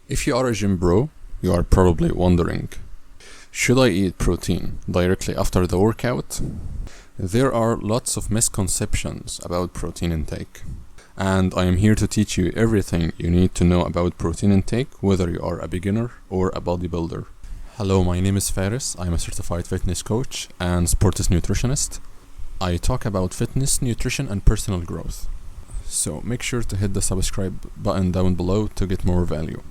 If you are a gym bro, you are probably wondering, should I eat protein directly after the workout? There are lots of misconceptions about protein intake, and I am here to teach you everything you need to know about protein intake, whether you are a beginner or a bodybuilder. Hello, my name is Faris. I'm a certified fitness coach and sports nutritionist. I talk about fitness, nutrition, and personal growth. So make sure to hit the subscribe button down below to get more value.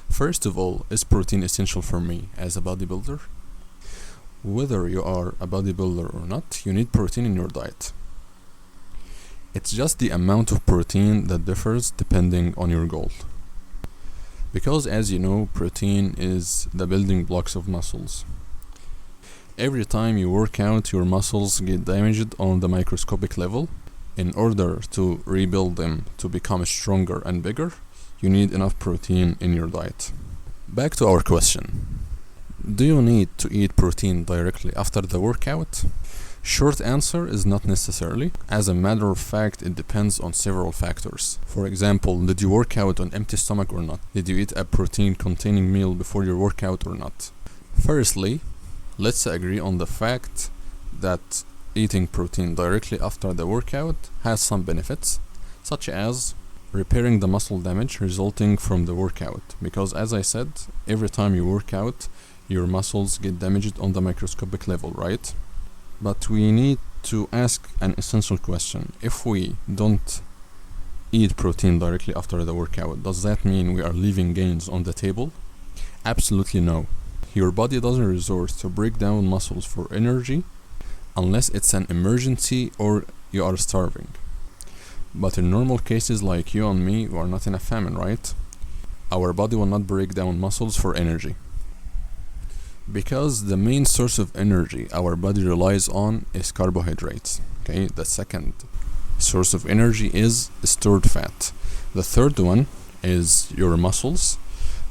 First of all, is protein essential for me as a bodybuilder? Whether you are a bodybuilder or not, you need protein in your diet. It's just the amount of protein that differs depending on your goal. Because as you know, protein is the building blocks of muscles. Every time you work out, your muscles get damaged on the microscopic level. In order to rebuild them to become stronger and bigger, you need enough protein in your diet. Back to our question. Do you need to eat protein directly after the workout? Short answer is not necessarily. As a matter of fact, it depends on several factors. For example, did you work out on empty stomach or not? Did you eat a protein containing meal before your workout or not? Firstly, let's agree on the fact that eating protein directly after the workout has some benefits, such as repairing the muscle damage resulting from the workout, because as I said, every time you work out, your muscles get damaged on the microscopic level, right? But we need to ask an essential question. If we don't eat protein directly after the workout, does that mean we are leaving gains on the table? Absolutely no. Your body doesn't resort to break down muscles for energy unless it's an emergency or you are starving. But in normal cases like you and me, we are not in a famine, right? Our body will not break down muscles for energy. Because the main source of energy our body relies on is carbohydrates. Okay, the second source of energy is stored fat. The third one is your muscles,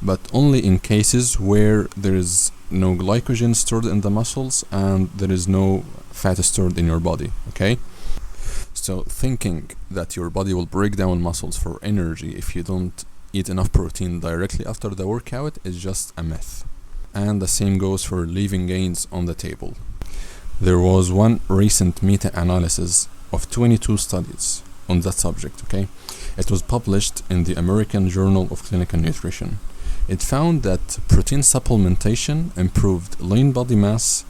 but only in cases where there is no glycogen stored in the muscles and there is no fat stored in your body, okay? So thinking that your body will break down muscles for energy if you don't eat enough protein directly after the workout is just a myth. And the same goes for leaving gains on the table. There was one recent meta-analysis of 22 studies on that subject, okay? It was published in the American Journal of Clinical Nutrition. It found that protein supplementation improved lean body mass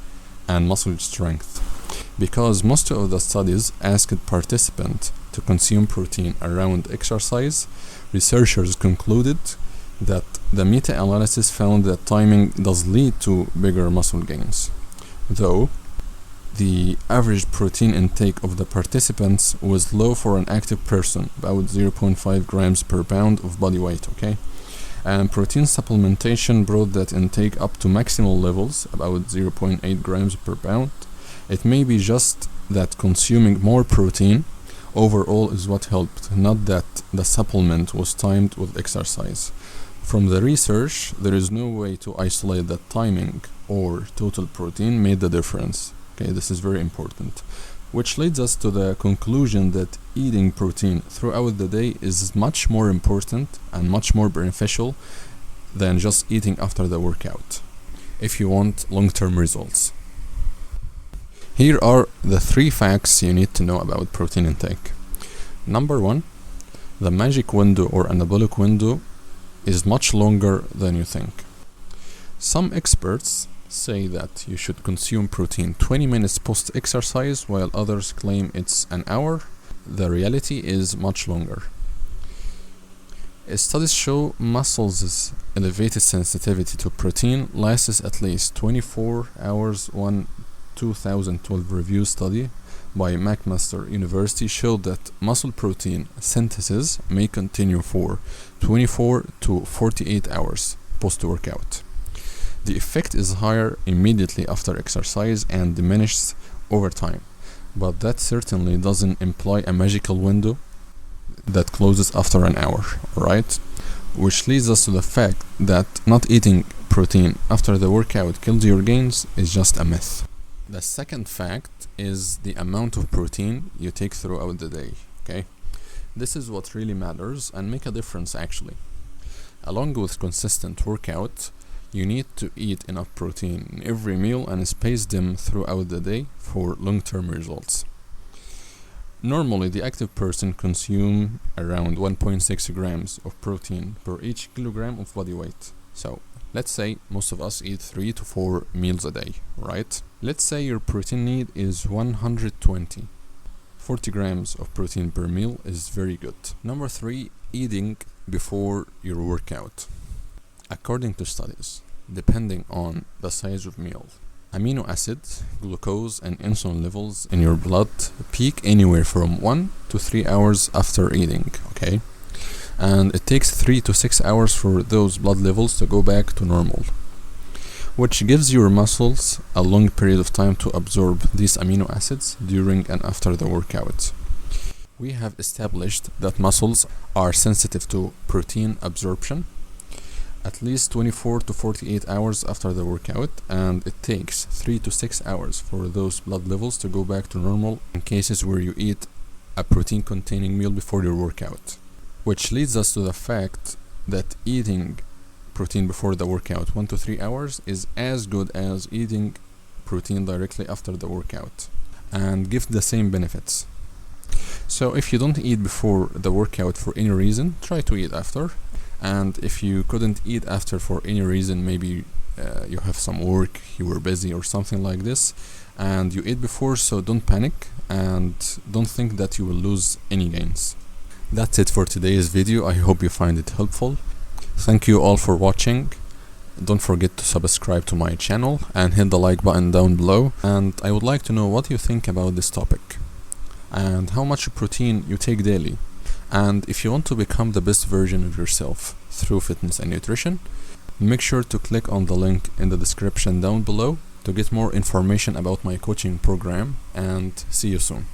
and muscle strength. Because most of the studies asked participants to consume protein around exercise, researchers concluded that the meta-analysis found that timing does lead to bigger muscle gains. Though, the average protein intake of the participants was low for an active person, about 0.5 grams per pound of body weight, okay? And protein supplementation brought that intake up to maximal levels, about 0.8 grams per pound. It may be just that consuming more protein overall is what helped, not that the supplement was timed with exercise. From the research, there is no way to isolate that timing or total protein made the difference. Okay, this is very important. Which leads us to the conclusion that eating protein throughout the day is much more important and much more beneficial than just eating after the workout, if you want long-term results. Here are the 3 facts you need to know about protein intake. Number 1, the magic window or anabolic window is much longer than you think. Some experts say that you should consume protein 20 minutes post-exercise, while others claim it's an hour. The reality is much longer. Studies show muscles' elevated sensitivity to protein lasts at least 24 hours. One 2012 review study by McMaster University showed that muscle protein synthesis may continue for 24 to 48 hours post-workout. The effect is higher immediately after exercise and diminishes over time, but that certainly doesn't imply a magical window that closes after an hour, right? Which leads us to the fact that not eating protein after the workout kills your gains is just a myth. The second fact is the amount of protein you take throughout the day, okay? This is what really matters and make a difference actually. Along with consistent workout, you need to eat enough protein in every meal and space them throughout the day for long-term results. Normally, the active person consumes around 1.6 grams of protein per each kilogram of body weight. So, let's say most of us eat 3 to 4 meals a day, right? Let's say your protein need is 120. 40 grams of protein per meal is very good. Number 3, eating before your workout. According to studies, depending on the size of meal, amino acids, glucose, and insulin levels in your blood peak anywhere from 1 to 3 hours after eating, okay? And it takes 3 to 6 hours for those blood levels to go back to normal, which gives your muscles a long period of time to absorb these amino acids during and after the workout. We have established that muscles are sensitive to protein absorption at least 24 to 48 hours after the workout, and it takes 3 to 6 hours for those blood levels to go back to normal in cases where you eat a protein containing meal before your workout. Which leads us to the fact that eating protein before the workout 1 to 3 hours is as good as eating protein directly after the workout and gives the same benefits. So if you don't eat before the workout for any reason, try to eat after. And if you couldn't eat after for any reason, maybe you have some work, you were busy or something like this, and you ate before, so don't panic and don't think that you will lose any gains. That's it for today's video. I hope you find it helpful. Thank you all for watching. Don't forget to subscribe to my channel and hit the like button down below. And I would like to know what you think about this topic and how much protein you take daily. And if you want to become the best version of yourself through fitness and nutrition, make sure to click on the link in the description down below to get more information about my coaching program, and see you soon.